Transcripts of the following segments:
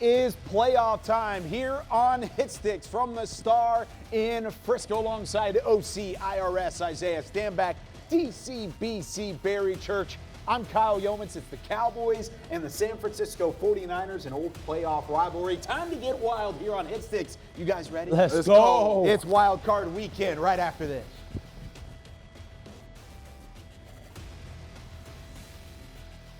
is playoff time here on Hit Sticks from the Star in Frisco alongside OC, IRS, Isaiah Stanback, DCBC Berry Church. I'm Kyle Yeomans. It's the Cowboys and the San Francisco 49ers, an old playoff rivalry. Time to get wild here on Hit Sticks. You guys ready? Let's go. It's wild card weekend right after this.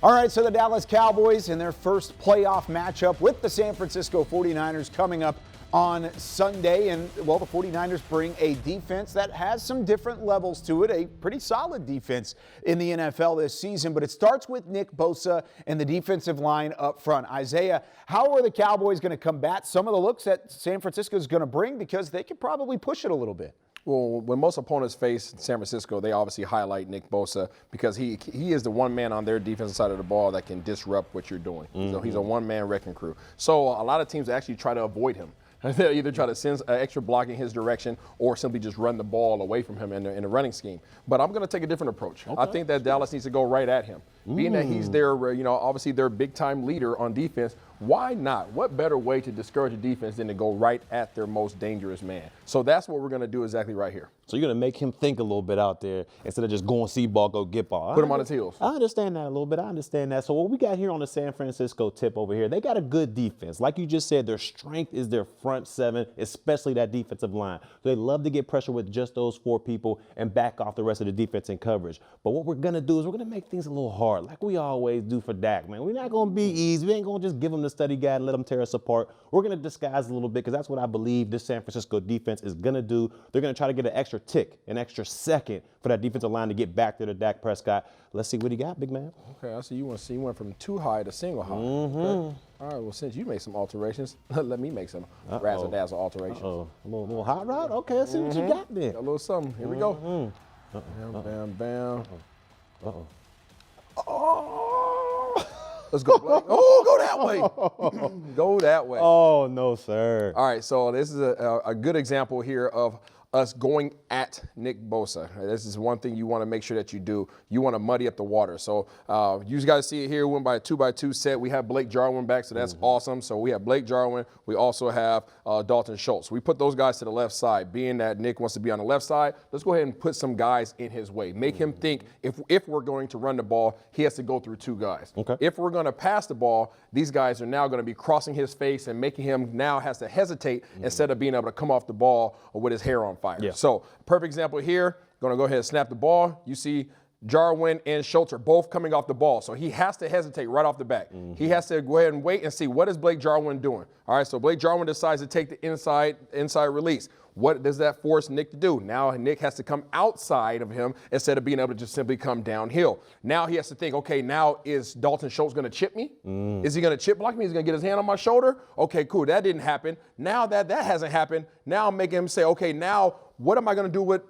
All right, so the Dallas Cowboys in their first playoff matchup with the San Francisco 49ers coming up on Sunday. And, well, the 49ers bring a defense that has some different levels to it, a pretty solid defense in the NFL this season. But it starts with Nick Bosa and the defensive line up front. Isaiah, how are the Cowboys going to combat some of the looks that San Francisco is going to bring? Because they could probably push it a little bit. Well, when most opponents face San Francisco, they obviously highlight Nick Bosa because he is the one man on their defensive side of the ball that can disrupt what you're doing. Mm-hmm. So he's a one-man wrecking crew. So a lot of teams actually try to avoid him. They'll either try to send extra block in his direction or simply just run the ball away from him in the running scheme. But I'm going to take a different approach. Okay. I think that Dallas needs to go right at him. Being that he's their, obviously their big-time leader on defense, why not? What better way to discourage a defense than to go right at their most dangerous man? So that's what we're going to do exactly right here. So you're going to make him think a little bit out there instead of just going see ball, go get ball. Put him on his heels. I understand that a little bit. I understand that. So what we got here on the San Francisco tip over here, they got a good defense. Like you just said, their strength is their front seven, especially that defensive line. So they love to get pressure with just those four people and back off the rest of the defense in coverage. But what we're going to do is we're going to make things a little hard, like we always do for Dak, man. We're not going to be easy. We ain't going to just give him the study guide and let him tear us apart. We're going to disguise a little bit because that's what I believe this San Francisco defense is going to do. They're going to try to get an extra tick, an extra second for that defensive line to get back there to Dak Prescott. Let's see what he got, big man. Okay, I see you went from too high to single high. Mm-hmm. Okay. All right, well, since you made some alterations, let me make some razzle-dazzle alterations. A little hot rod? Okay, let's see what you got there. A little something. Here we go. Bam, bam, bam. Oh! Let's go, Blake. Oh, go that way. Go that way. Oh, no, sir. All right, so this is a good example here of us going at Nick Bosa. This is one thing you want to make sure that you do. You want to muddy up the water. So you guys see it here. We went by a 2x2 set. We have Blake Jarwin back, so that's awesome. So we have Blake Jarwin. We also have Dalton Schultz. We put those guys to the left side. Being that Nick wants to be on the left side, let's go ahead and put some guys in his way. Make him think if we're going to run the ball, he has to go through two guys. Okay. If we're going to pass the ball, these guys are now going to be crossing his face and making him now has to hesitate instead of being able to come off the ball with his hair on fire. Yeah. So perfect example here, going to go ahead and snap the ball. You see Jarwin and Schultz are both coming off the ball. So he has to hesitate right off the bat. He has to go ahead and wait and see what is Blake Jarwin doing. All right, so Blake Jarwin decides to take the inside release. What does that force Nick to do? Now Nick has to come outside of him instead of being able to just simply come downhill. Now he has to think, okay, now is Dalton Schultz going to chip me? Is he going to chip block me? Is he going to get his hand on my shoulder? Okay, cool, that didn't happen. Now that hasn't happened, now I'm making him say, okay, now what am I going to do with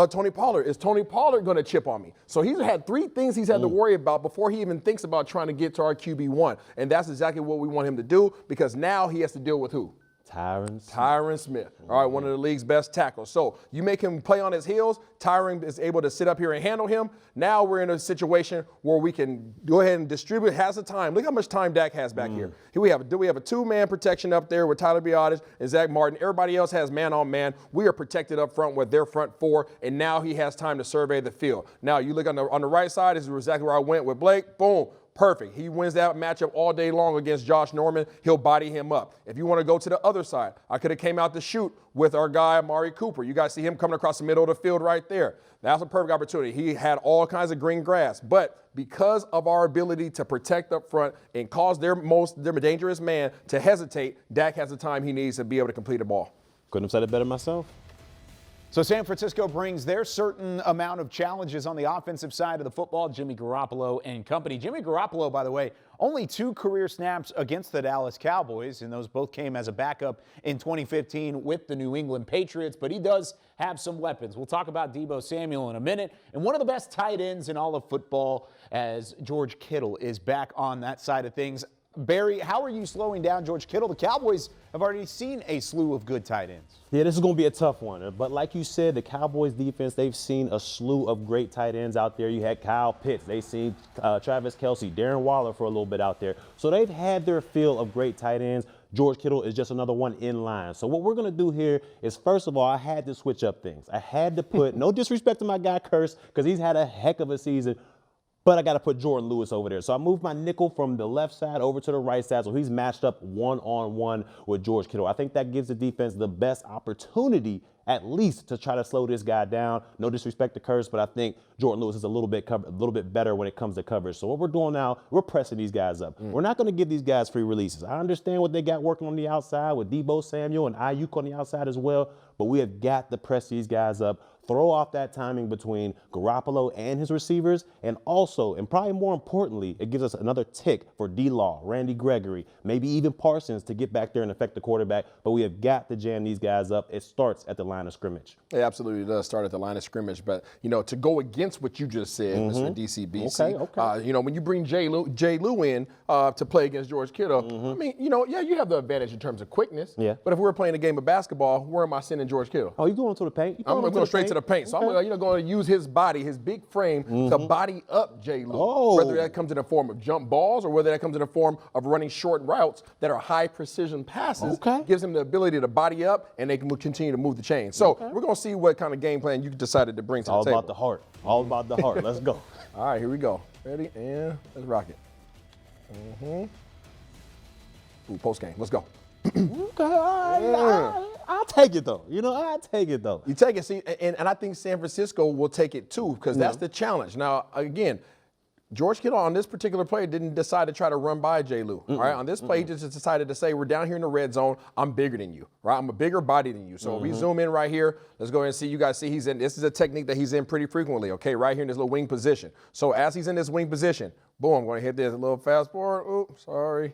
Tony Pollard? Is Tony Pollard going to chip on me? So he's had three things he's had to worry about before he even thinks about trying to get to our QB1. And that's exactly what we want him to do because now he has to deal with who? Tyron Smith. All right, one of the league's best tackles. So you make him play on his heels. Tyron is able to sit up here and handle him. Now we're in a situation where we can go ahead and distribute. Has the time. Look how much time Dak has back here. Here we have a two-man protection up there with Tyler Biadasz and Zach Martin. Everybody else has man-on-man. We are protected up front with their front four, and now he has time to survey the field. Now you look on the right side. This is exactly where I went with Blake. Boom. Perfect. He wins that matchup all day long against Josh Norman. He'll body him up. If you want to go to the other side, I could have came out to shoot with our guy, Amari Cooper. You guys see him coming across the middle of the field right there. That's a perfect opportunity. He had all kinds of green grass. But because of our ability to protect up front and cause their dangerous man to hesitate, Dak has the time he needs to be able to complete a ball. Couldn't have said it better myself. So San Francisco brings their certain amount of challenges on the offensive side of the football, Jimmy Garoppolo and company. Jimmy Garoppolo, by the way, only 2 career snaps against the Dallas Cowboys, and those both came as a backup in 2015 with the New England Patriots, but he does have some weapons. We'll talk about Deebo Samuel in a minute, and one of the best tight ends in all of football as George Kittle is back on that side of things. Barry, how are you slowing down George Kittle? The Cowboys have already seen a slew of good tight ends. Yeah, this is going to be a tough one. But like you said, the Cowboys defense, they've seen a slew of great tight ends out there. You had Kyle Pitts. They've seen Travis Kelce, Darren Waller for a little bit out there. So they've had their fill of great tight ends. George Kittle is just another one in line. So what we're going to do here is, first of all, I had to switch up things. I had to put, no disrespect to my guy Curse, because he's had a heck of a season, but I got to put Jordan Lewis over there. So I moved my nickel from the left side over to the right side, so he's matched up one-on-one with George Kittle. I think that gives the defense the best opportunity, at least, to try to slow this guy down. No disrespect to Curse, but I think Jordan Lewis is a little bit better when it comes to coverage. So what we're doing now, we're pressing these guys up. We're not going to give these guys free releases. I understand what they got working on the outside with Deebo Samuel and Ayuk on the outside as well, but we have got to press these guys up, throw off that timing between Garoppolo and his receivers, and also, and probably more importantly, it gives us another tick for D-Law, Randy Gregory, maybe even Parsons to get back there and affect the quarterback, but we have got to jam these guys up. It starts at the line of scrimmage. It absolutely does start at the line of scrimmage, but, to go against what you just said, Mr. DCBC, Okay. when you bring Jay Lou in to play against George Kittle, I mean, you have the advantage in terms of quickness, but if we were playing a game of basketball, where am I sending George Kittle? Oh, you going to the paint? I'm going straight to the paint. So I'm going to use his body, his big frame, to body up Jay Lou. Whether that comes in the form of jump balls or whether that comes in the form of running short routes that are high precision passes, gives him the ability to body up, and they can continue to move the chain. So we're going to see what kind of game plan you decided to bring to the table. All about the heart. All about the heart. Let's go. All right, here we go. Ready? And let's rock it. Ooh, post game. Let's go. I'll take it, though. I'll take it, though. You take it. See, and I think San Francisco will take it, too, because that's the challenge. Now, again, George Kittle on this particular play didn't decide to try to run by Jay Lou. All right, on this play, he just decided to say, we're down here in the red zone. I'm bigger than you, right? I'm a bigger body than you. So if we zoom in right here, let's go ahead and see. You guys see he's in. This is a technique that he's in pretty frequently, okay, right here in this little wing position. So as he's in this wing position, boom, I'm going to hit this a little fast forward. Oops, sorry.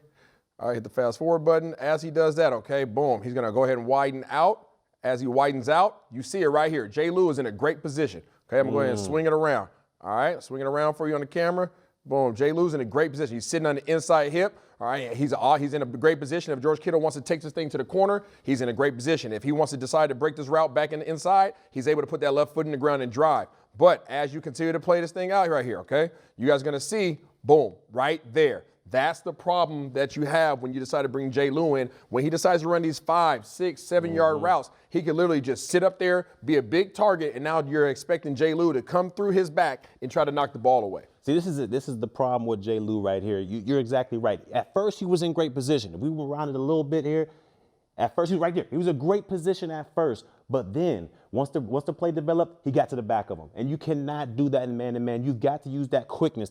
All right, hit the fast forward button. As he does that, okay, boom, he's going to go ahead and widen out. As he widens out, you see it right here. Jay Lou is in a great position. Okay, I'm going to go ahead and swing it around. All right, swing it around for you on the camera. Boom, Jay Lou's in a great position. He's sitting on the inside hip. All right, he's in a great position. If George Kittle wants to take this thing to the corner, he's in a great position. If he wants to decide to break this route back in the inside, he's able to put that left foot in the ground and drive. But as you continue to play this thing out right here, okay, you guys are going to see, boom, right there. That's the problem that you have when you decide to bring Jay Lou in. When he decides to run these 5, 6, 7-yard routes, he can literally just sit up there, be a big target, and now you're expecting Jay Lou to come through his back and try to knock the ball away. See, this is the problem with Jay Lou right here. You're exactly right. At first, he was in great position. If we were around it a little bit here, at first, he was right there. He was a great position at first. But then, once the play developed, he got to the back of him. And you cannot do that in man-to-man. You've got to use that quickness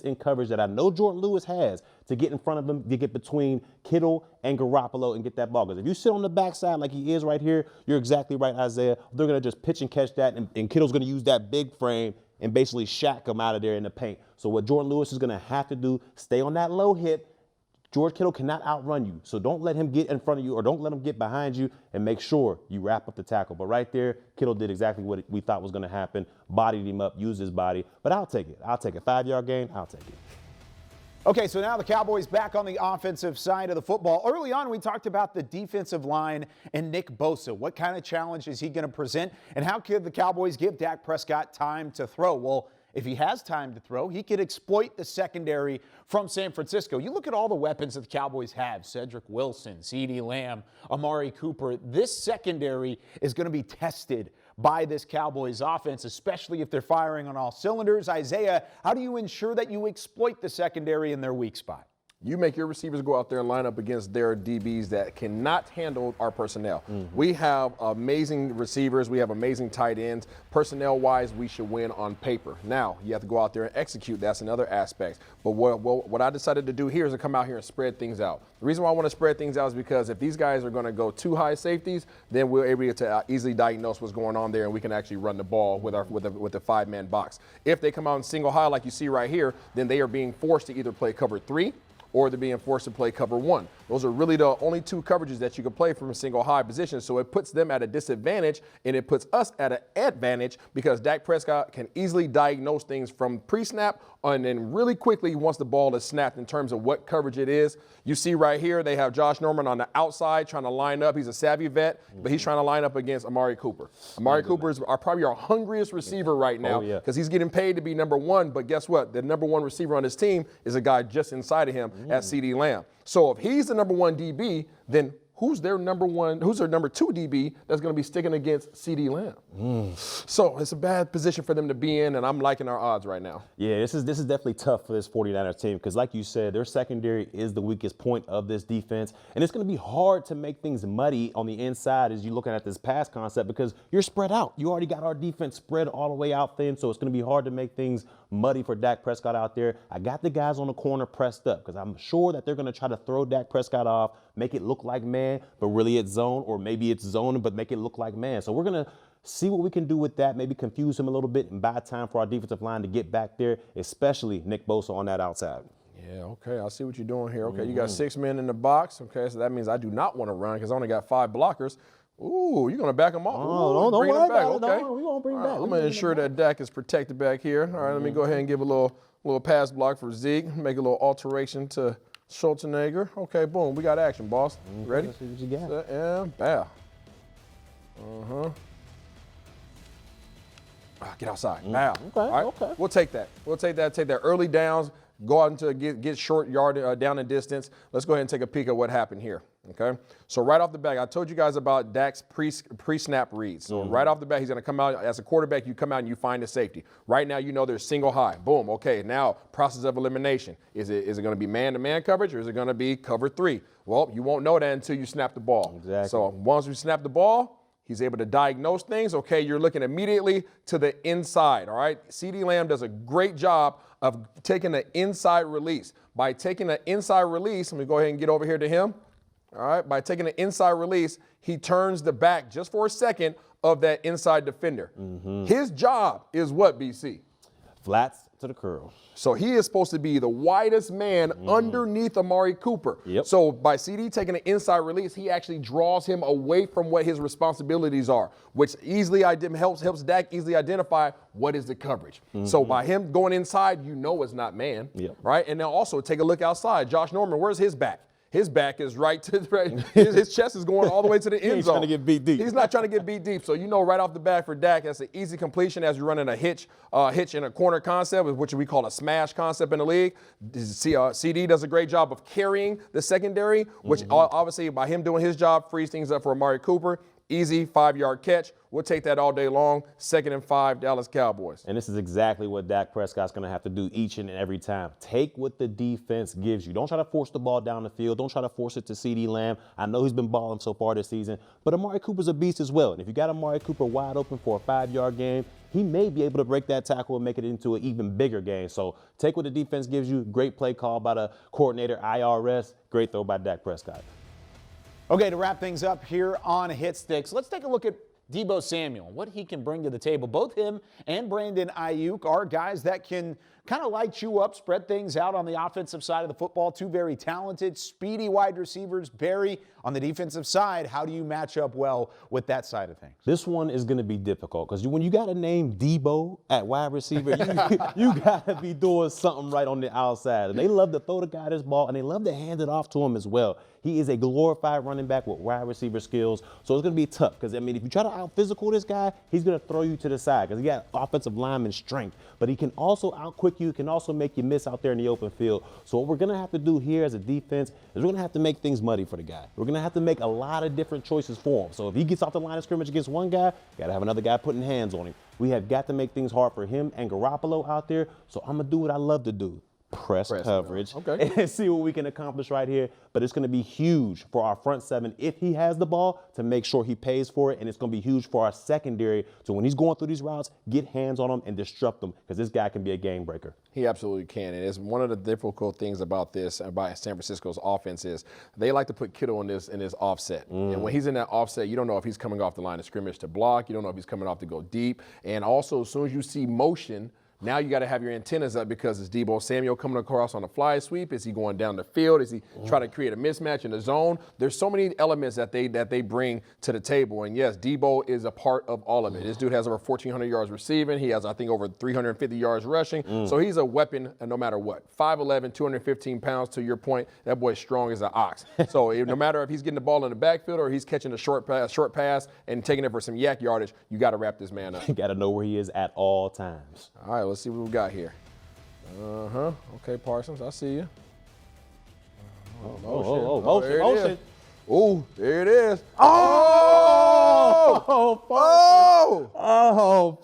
in coverage that I know Jordan Lewis has to get in front of him, to get between Kittle and Garoppolo and get that ball. Because if you sit on the backside like he is right here, you're exactly right, Isaiah. They're going to just pitch and catch that, and Kittle's going to use that big frame and basically shack him out of there in the paint. So what Jordan Lewis is going to have to do, stay on that low hip. George Kittle cannot outrun you, so don't let him get in front of you or don't let him get behind you, and make sure you wrap up the tackle. But right there, Kittle did exactly what we thought was going to happen, bodied him up, used his body. But I'll take it. I'll take a 5-yard gain. I'll take it. Okay, so now the Cowboys back on the offensive side of the football. Early on, we talked about the defensive line and Nick Bosa. What kind of challenge is he going to present, and how could the Cowboys give Dak Prescott time to throw? Well, if he has time to throw, he could exploit the secondary from San Francisco. You look at all the weapons that the Cowboys have: Cedric Wilson, CeeDee Lamb, Amari Cooper. This secondary is going to be tested by this Cowboys offense, especially if they're firing on all cylinders. Isaiah, how do you ensure that you exploit the secondary in their weak spot? You make your receivers go out there and line up against their DBs that cannot handle our personnel. We have amazing receivers. We have amazing tight ends. Personnel-wise, we should win on paper. Now, you have to go out there and execute. That's another aspect. But what I decided to do here is to come out here and spread things out. The reason why I want to spread things out is because if these guys are going to go too high safeties, then we're able to easily diagnose what's going on there, and we can actually run the ball with the 5-man box. If they come out in single high like you see right here, then they are being forced to either play cover 3 or they're being forced to play cover 1. Those are really the only 2 coverages that you can play from a single high position. So it puts them at a disadvantage, and it puts us at an advantage because Dak Prescott can easily diagnose things from pre-snap And then really quickly, once the ball is snapped in terms of what coverage it is, you see right here, they have Josh Norman on the outside trying to line up. He's a savvy vet, but he's trying to line up against Amari Cooper. Amari Cooper is probably our hungriest receiver right now because he's getting paid to be number one. But guess what? The number one receiver on his team is a guy just inside of him at CeeDee Lamb. So if he's the number one DB, then who's their number two DB that's going to be sticking against CeeDee Lamb? So it's a bad position for them to be in, and I'm liking our odds right now. Yeah, this is definitely tough for this 49ers team because, like you said, their secondary is the weakest point of this defense, and it's going to be hard to make things muddy on the inside as you're looking at this pass concept because you're spread out. You already got our defense spread all the way out thin, so it's going to be hard to make things muddy for Dak Prescott out there. I got the guys on the corner pressed up because I'm sure that they're going to try to throw Dak Prescott off, make it look like man, but really it's zone, or maybe it's zone, but make it look like man. So we're going to see what we can do with that, maybe confuse him a little bit and buy time for our defensive line to get back there, especially Nick Bosa on that outside. Yeah, okay, I see what you're doing here. Okay, you got 6 men in the box. Okay, so that means I do not want to run because I only got 5 blockers. Ooh, you're going to back him off. Oh, don't worry about it. Okay. No, we won't bring him back. I'm going to ensure that Dak is protected back here. All right, let me go ahead and give a little pass block for Zeke. Make a little alteration to Schultzenegger. Okay, boom, we got action, boss. Ready? Let's see what you got. Set and bow. Get outside. Bow. Okay, All right, okay. We'll take that. Take that early downs. Go out into get short yard down in distance. Let's go ahead and take a peek at what happened here. Okay, so right off the bat, I told you guys about Dak's pre-snap reads. So right off the bat, he's going to come out as a quarterback. You come out and you find the safety. Right now, you know there's single high. Boom. Okay, now process of elimination. Is it going to be man-to-man coverage or is it going to be cover 3? Well, you won't know that until you snap the ball. Exactly. So once we snap the ball, he's able to diagnose things. Okay, you're looking immediately to the inside. All right, CeeDee Lamb does a great job of taking the inside release. By taking the inside release, let me go ahead and get over here to him. All right, by taking the inside release, he turns the back just for a second of that inside defender. His job is what, BC? Flats to the curl. So he is supposed to be the widest man underneath Amari Cooper. Yep. So by CD taking an inside release, he actually draws him away from what his responsibilities are, which easily helps Dak easily identify what is the coverage. So by him going inside, you know it's not man, right? And now also take a look outside. Josh Norman, where's his back? His back is right to the right. His chest is going all the way to the end zone. He's trying to get beat deep. He's not trying to get beat deep. So you know right off the bat for Dak, that's an easy completion as you're running a hitch in a corner concept, which we call a smash concept in the league. CD does a great job of carrying the secondary, which obviously by him doing his job frees things up for Amari Cooper. Easy 5-yard catch. We'll take that all day long. 2nd and 5, Dallas Cowboys. And this is exactly what Dak Prescott's going to have to do each and every time. Take what the defense gives you. Don't try to force the ball down the field. Don't try to force it to CeeDee Lamb. I know he's been balling so far this season, but Amari Cooper's a beast as well. And if you got Amari Cooper wide open for a 5-yard game, he may be able to break that tackle and make it into an even bigger game. So take what the defense gives you. Great play call by the coordinator, IRS. Great throw by Dak Prescott. Okay, to wrap things up here on Hit Sticks, let's take a look at Deebo Samuel, what he can bring to the table. Both him and Brandon Ayuk are guys that can kind of light you up, spread things out on the offensive side of the football. Two very talented, speedy wide receivers. Barry, on the defensive side, how do you match up well with that side of things? This one is going to be difficult because when you got a name Deebo at wide receiver, you got to be doing something right on the outside. They love to throw the guy this ball, and they love to hand it off to him as well. He is a glorified running back with wide receiver skills, so it's going to be tough because, I mean, if you try to out-physical this guy, he's going to throw you to the side because he got offensive lineman strength, but he can also out-quick you, can also make you miss out there in the open field. So what we're going to have to do here as a defense is we're going to have to make things muddy for the guy. We're going to have to make a lot of different choices for him. So if he gets off the line of scrimmage against one guy, got to have another guy putting hands on him. We have got to make things hard for him and Garoppolo out there, so I'm going to do what I love to do. Press coverage and see what we can accomplish right here. But it's going to be huge for our front seven if he has the ball to make sure he pays for it. And it's going to be huge for our secondary. So when he's going through these routes, get hands on him and disrupt them because this guy can be a game breaker. He absolutely can. And it's one of the difficult things about San Francisco's offense is they like to put Kittle in this offset. And when he's in that offset, you don't know if he's coming off the line of scrimmage to block. You don't know if he's coming off to go deep. And also, as soon as you see motion Now you got to have your antennas up because is Deebo Samuel coming across on a fly sweep? Is he going down the field? Is he trying to create a mismatch in the zone? There's so many elements that they bring to the table. And yes, Deebo is a part of all of it. This dude has over 1,400 yards receiving. He has, I think, over 350 yards rushing. So he's a weapon no matter what. 5'11", 215 pounds, to your point. That boy's strong as an ox. So no matter if he's getting the ball in the backfield or he's catching a short pass and taking it for some yak yardage, you got to wrap this man up. You got to know where he is at all times. All right, let's see what we got here. Okay, Parsons, I see you. Motion. Oh, there it is.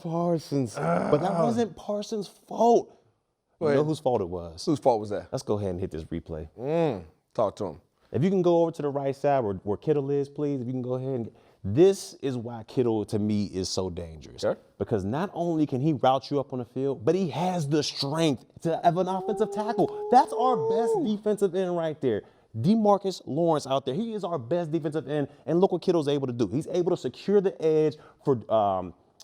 Parsons. But that wasn't Parsons' fault. You know whose fault it was? Whose fault was that? Let's go ahead and hit this replay. Talk to him. If you can go over to the right side where Kittle is, please, if you can go ahead and this is why Kittle, to me, is so dangerous. Okay. Because not only can he route you up on the field, but he has the strength to have an offensive tackle. That's our best defensive end right there. DeMarcus Lawrence out there, he is our best defensive end, and look what Kittle's able to do. He's able to secure the edge for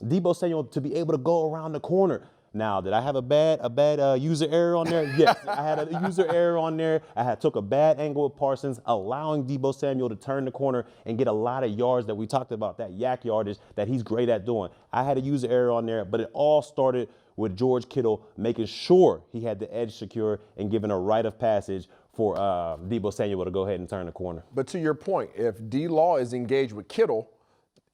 Deebo Samuel to be able to go around the corner. Now, did I have a bad user error on there? Yes, I had a user error on there. I took a bad angle with Parsons, allowing Deebo Samuel to turn the corner and get a lot of yards that we talked about, that yak yardage that he's great at doing. I had a user error on there, but it all started with George Kittle making sure he had the edge secure and giving a rite of passage for Deebo Samuel to go ahead and turn the corner. But to your point, if D-Law is engaged with Kittle,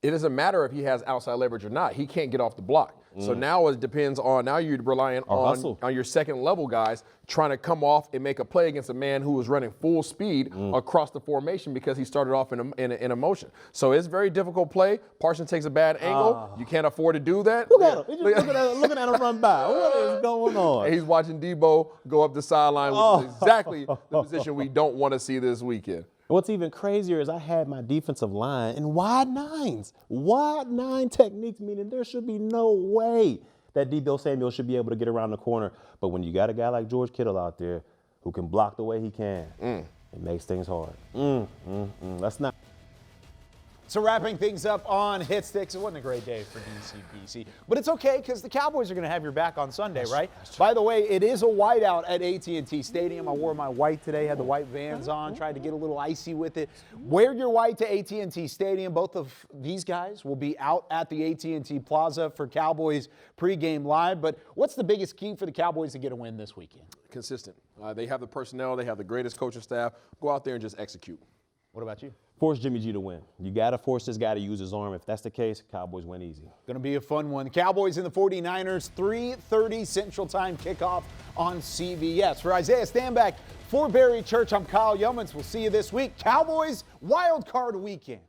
it doesn't matter if he has outside leverage or not. He can't get off the block. So now it depends on, now you're relying on your second level guys trying to come off and make a play against a man who was running full speed across the formation because he started off in a motion. So it's a very difficult play. Parsons takes a bad angle. You can't afford to do that. Look at him. He's just looking at him run by. What is going on? And he's watching Deebo go up the sideline, which is exactly the position we don't want to see this weekend. What's even crazier is I had my defensive line in wide nines. Wide nine techniques, meaning there should be no way that Deebo Samuel should be able to get around the corner. But when you got a guy like George Kittle out there who can block the way he can, it makes things hard. That's not. So wrapping things up on Hit Sticks, it wasn't a great day for DCBC, but it's okay because the Cowboys are going to have your back on Sunday, right? By the way, it is a whiteout at AT&T Stadium. I wore my white today, had the white Vans on, tried to get a little icy with it. Wear your white to AT&T Stadium. Both of these guys will be out at the AT&T Plaza for Cowboys pregame live. But what's the biggest key for the Cowboys to get a win this weekend? Consistent. They have the personnel. They have the greatest coaching staff. Go out there and just execute. What about you? Force Jimmy G to win. You got to force this guy to use his arm. If that's the case, Cowboys win easy. Going to be a fun one. Cowboys and the 49ers, 3:30 Central Time kickoff on CBS. For Isaiah Stanback, for Barry Church, I'm Kyle Yeomans. We'll see you this week. Cowboys Wild Card Weekend.